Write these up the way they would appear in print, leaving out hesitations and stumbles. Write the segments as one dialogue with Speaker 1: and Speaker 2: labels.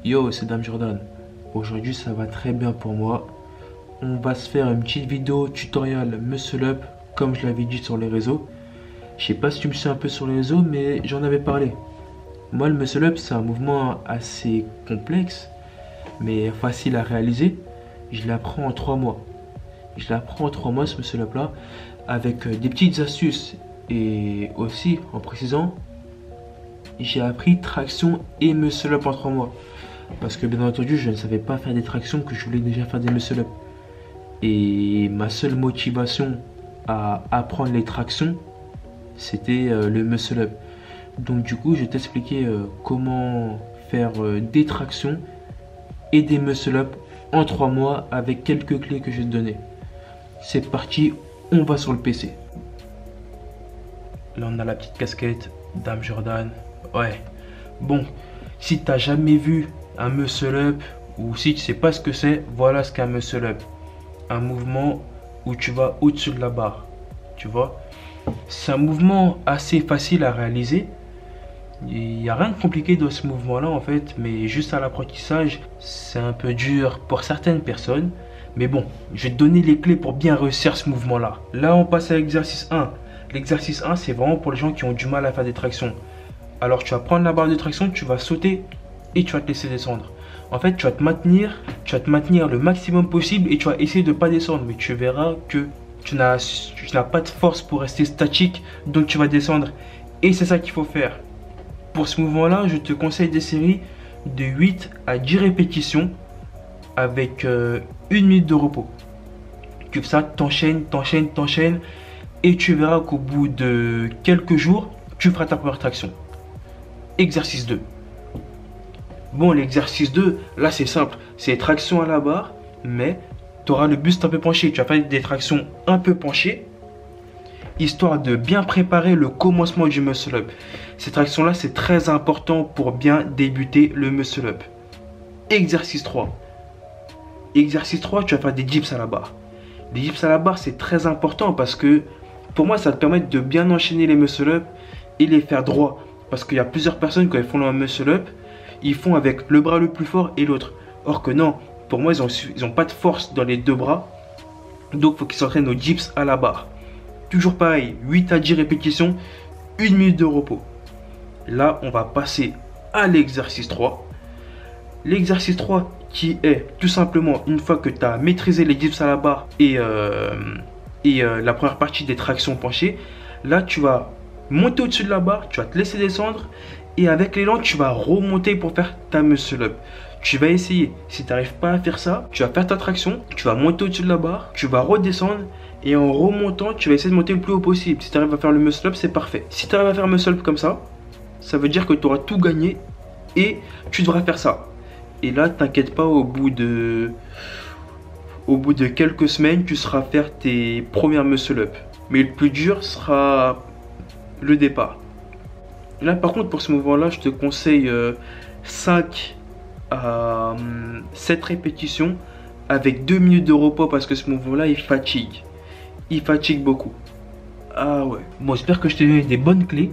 Speaker 1: Yo, c'est Dame Jordan. Aujourd'hui, ça va très bien pour moi. On va se faire une petite vidéo tutoriel muscle up, comme je l'avais dit sur les réseaux. Je sais pas si tu me suis un peu sur les réseaux, mais j'en avais parlé. Moi, le muscle up, c'est un mouvement assez complexe, mais facile à réaliser. Je l'apprends en 3 mois. Je l'apprends en 3 mois, ce muscle up là, avec des petites astuces. Et aussi, en précisant, j'ai appris traction et muscle up en 3 mois. Parce que bien entendu, je ne savais pas faire des tractions, que je voulais déjà faire des muscle up. Et ma seule motivation à apprendre les tractions, c'était le muscle up. Donc du coup, je vais t'expliquer comment faire des tractions et des muscle up en 3 mois avec quelques clés que je vais te donner. C'est parti, on va sur le PC. Là, on a la petite casquette Dame Jordan. Ouais. Bon, si tu n'as jamais vu un muscle up ou si tu sais pas ce que c'est, voilà ce qu'est un muscle up. Un mouvement où tu vas au-dessus de la barre. Tu vois? C'est un mouvement assez facile à réaliser. Il n'y a rien de compliqué dans ce mouvement-là en fait, mais juste à l'apprentissage, c'est un peu dur pour certaines personnes. Mais bon, je vais te donner les clés pour bien réussir ce mouvement-là. Là, on passe à l'exercice 1. L'exercice 1, c'est vraiment pour les gens qui ont du mal à faire des tractions. Alors, tu vas prendre la barre de traction, tu vas sauter et tu vas te laisser descendre. En fait, tu vas te maintenir le maximum possible et tu vas essayer de ne pas descendre. Mais tu verras que tu n'as pas de force pour rester statique, donc tu vas descendre. Et c'est ça qu'il faut faire. Pour ce mouvement-là, je te conseille des séries de 8 à 10 répétitions avec 1 minute de repos. Tu fais ça, t'enchaînes. Et tu verras qu'au bout de quelques jours, tu feras ta première traction. Exercice 2. Bon, l'exercice 2, là c'est simple. C'est traction à la barre, mais tu auras le buste un peu penché. Tu vas faire des tractions un peu penchées, histoire de bien préparer le commencement du muscle up. Ces tractions-là, c'est très important pour bien débuter le muscle up. Exercice 3. Exercice 3, tu vas faire des dips à la barre. Les dips à la barre, c'est très important parce que pour moi, ça te permet de bien enchaîner les muscle up et les faire droit. Parce qu'il y a plusieurs personnes, quand ils font leur muscle up, ils font avec le bras le plus fort et l'autre. Or que non, pour moi, ils ont pas de force dans les 2 bras. Donc, il faut qu'ils s'entraînent aux dips à la barre. Toujours pareil, 8 à 10 répétitions, 1 minute de repos. Là, on va passer à l'exercice 3. L'exercice 3 qui est tout simplement, une fois que tu as maîtrisé les dips à la barre et la première partie des tractions penchées, là, tu vas monter au-dessus de la barre, tu vas te laisser descendre et avec l'élan, tu vas remonter pour faire ta muscle up. Tu vas essayer. Si tu n'arrives pas à faire ça, tu vas faire ta traction, tu vas monter au-dessus de la barre, tu vas redescendre et en remontant, tu vas essayer de monter le plus haut possible. Si tu arrives à faire le muscle up, c'est parfait. Si tu arrives à faire un muscle up comme ça, ça veut dire que tu auras tout gagné et tu devras faire ça. Et là, t'inquiète pas, au bout de quelques semaines, tu seras faire tes premières muscle up. Mais le plus dur sera le départ. Là, par contre, pour ce mouvement-là, je te conseille 5 à 7 répétitions avec 2 minutes de repos parce que ce mouvement-là, il fatigue. Il fatigue beaucoup. Ah ouais. Bon, j'espère que je t'ai donné des bonnes clés.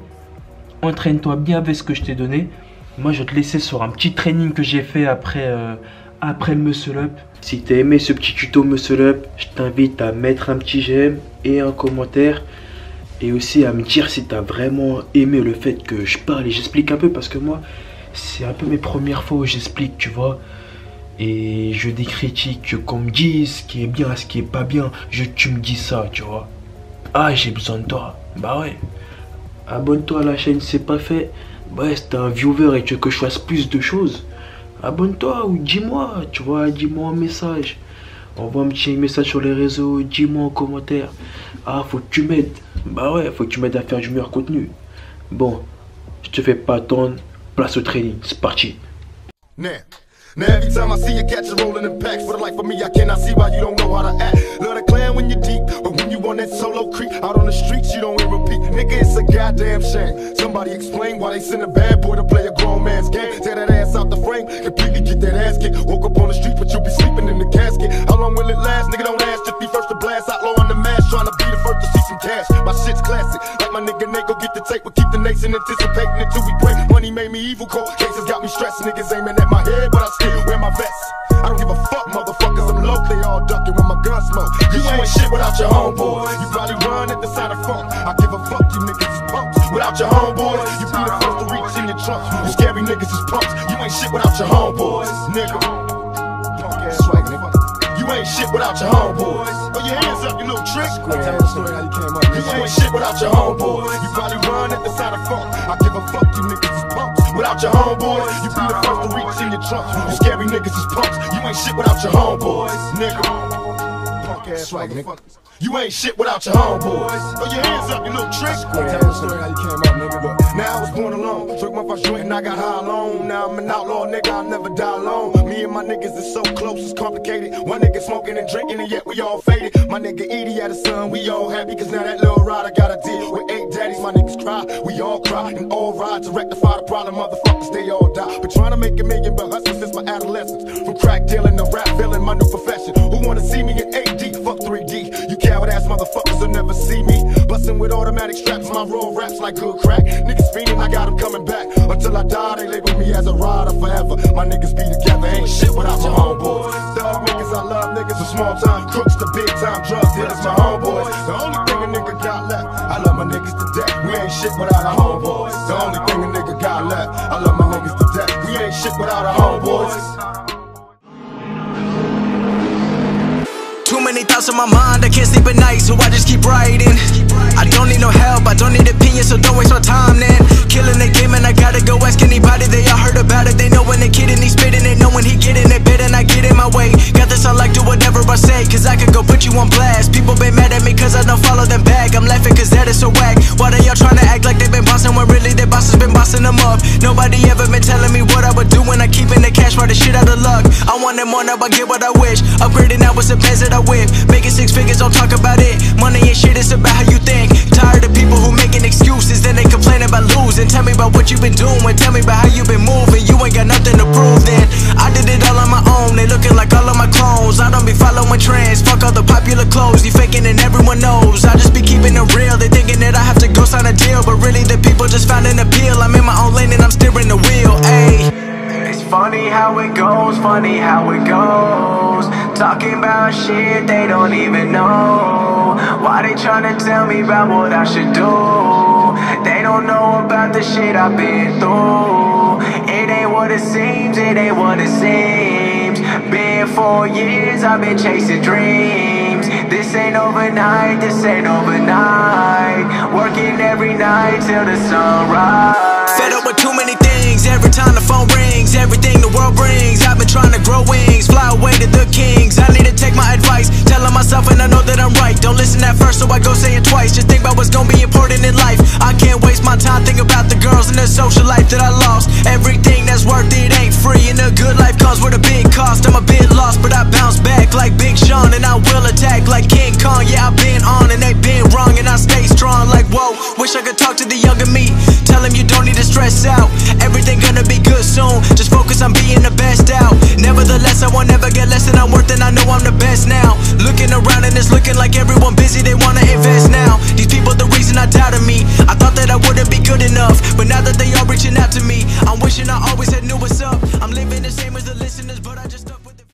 Speaker 1: Entraîne-toi bien avec ce que je t'ai donné. Moi, je vais te laisser sur un petit training que j'ai fait après le muscle up. Si tu as aimé ce petit tuto muscle up, je t'invite à mettre un petit j'aime et un commentaire. Et aussi à me dire si tu as vraiment aimé le fait que je parle et j'explique un peu. Parce que moi, c'est un peu mes premières fois où j'explique, tu vois. Et je des critiques qu'on me dise ce qui est bien, ce qui est pas bien. Tu me dis ça, tu vois. Ah, j'ai besoin de toi. Bah ouais. Abonne-toi à la chaîne, c'est pas fait. Ouais, si t'es un viewer et tu veux que je fasse plus de choses, abonne-toi ou dis-moi, tu vois, dis-moi un message. Envoie un petit message sur les réseaux, dis-moi en commentaire. Ah, faut que tu m'aides. Bah ouais, faut que tu m'aides à faire du meilleur contenu. Bon, je te fais pas attendre, place au training, c'est parti.
Speaker 2: Now every time I see you catch a rolling in packs, for the life of me I cannot see why you don't know how to act. Love the clan when you're deep, but when you on that solo creep, out on the streets you don't hear repeat. Nigga, it's a goddamn shame. Somebody explain why they send a bad boy to play a grown man's game. Tear that ass out the frame, completely get that ass kicked. Woke up on the street, but you'll be sleeping in the casket. How long will it last? Nigga, don't ask, just be first to blast. Outlaw on the mask, trying to be the first to see some cash. My shit's classic, like my nigga Nate, go get the tape, but keep the nation anticipating until we break. Money made me evil, cold cases got me stressed. Niggas aiming at my head. head, but I still wear my vest. I don't give a fuck, motherfuckers, I'm low, they all ducking when my gun smoke. You ain't shit without your homeboy. You probably run at the side of funk. I give a fuck, you niggas is punks. Without your homeboys, you be the first to reach in your trunk. You scary niggas is punks. You ain't shit without your homeboys, nigga. Punk ass swag, nigga. You ain't shit without your homeboys. Throw your hands up, you little trick. Tell the story how you came up. You ain't shit without your homeboys. You probably run at the side of funk. I give a fuck, you niggas is punks. Without your homeboys, you be the first to reach in your trunk. You scary niggas is punks. You ain't shit without your homeboys, nigga. Punk ass swag, nigga. You ain't shit without your homeboys. Throw your hands up, you little trick. Tell the story how you came up, nigga. Look, now I was born alone. Took my first joint and I got high alone. Now I'm an outlaw, nigga, I'll never die alone. Me and my niggas is so close, it's complicated. One nigga smoking and drinking and yet we all faded. My nigga Edie had a son, we all happy. Cause now that little rider got a deal with 8 daddies. My niggas cry, we all cry. And all ride to rectify the problem, motherfuckers, they all die. Been trying to make a million, but hustling since my adolescence. From crack dealing to rap villain, my new profession. Who wanna see me in 8D? Fuck 3D. You coward ass motherfuckers will never see me. Bustin' with automatic straps, my raw raps like good crack. Niggas fiendin', I got them coming back. Until I die, they label me as a rider forever. My niggas be together, ain't shit without my homeboys. Thug niggas, I love niggas from small time crooks to big time drug dealers, my homeboys. The only thing a nigga got left, I love my niggas to death. We ain't shit without our homeboys. The only thing a nigga got left, I love my niggas to death. We ain't shit without our homeboys.
Speaker 3: Too many thoughts on my mind, I can't sleep at night, so I just keep writing. I don't need no help, I don't need opinions, so don't waste my time then. Killing the game and I gotta go ask anybody, they all heard about it. They know when the kid and he spitting, they know when he get in it, bit and I get in my way. Got this, I like do whatever I say, cause I could go put you on blast. People been mad at me cause I don't follow them back. I'm laughing cause that is so whack. Why they all trying to act like they been bossing when really their bosses been bossing them up? Nobody ever been telling me what I would do when I keep in the cash for the shit out of luck. I want it more, now I get what I wish. Upgrading now with some pants that I whip. Making 6 figures, don't talk about it. Money ain't shit, it's about how you think. Tired of people who making excuses, then they complain about losing. Tell me about what you been doing, tell me about how you been moving. You ain't got nothing to prove then. I did it all on my own, they looking like all of my clones. I don't be following trends, fuck all the popular clothes. You faking and everyone knows, I just be keeping it real. They thinking that I have to go sign a deal, but really the people just found an appeal. I'm in my own lane and I'm steering the wheel, ayy. It's funny how it goes, funny how it goes. Talking about shit they don't even know. Why they tryna tell me about what I should do? They don't know about the shit I've been through. It ain't what it seems, it ain't what it seems. Been 4 years, I've been chasing dreams. This ain't overnight, this ain't overnight. Working every night till the sunrise. Fed up with too many things, every time the phone rings. Everything the world brings, I've been trying to grow wings. Fly away to the kings, I need to take my advice. Telling myself and I know that I'm right. Don't listen at first so I go say it twice. Just think about what's gonna be important in life. I can't waste my time thinking about the girls and the social life that I lost. Everything that's worth it ain't free, and a good life comes with a big cost. I'm a bit lost, but I bounce back like Big Sean, and I will attack like King Kong. Yeah, I've been on and they've been wrong, and I stay strong like whoa. Wish I could talk to the younger me, tell him you don't need to stress out. Everything gonna be good soon, just focus on being the best out. Nevertheless, I won't ever get less than I'm worth, and I know I'm the best now. Looking around and it's looking like everyone busy, they wanna invest now. These people the reason I doubted me. I thought that I wouldn't be good enough, but now that they all reaching out to me, I'm wishing I always had knew what's up. I'm living the same as the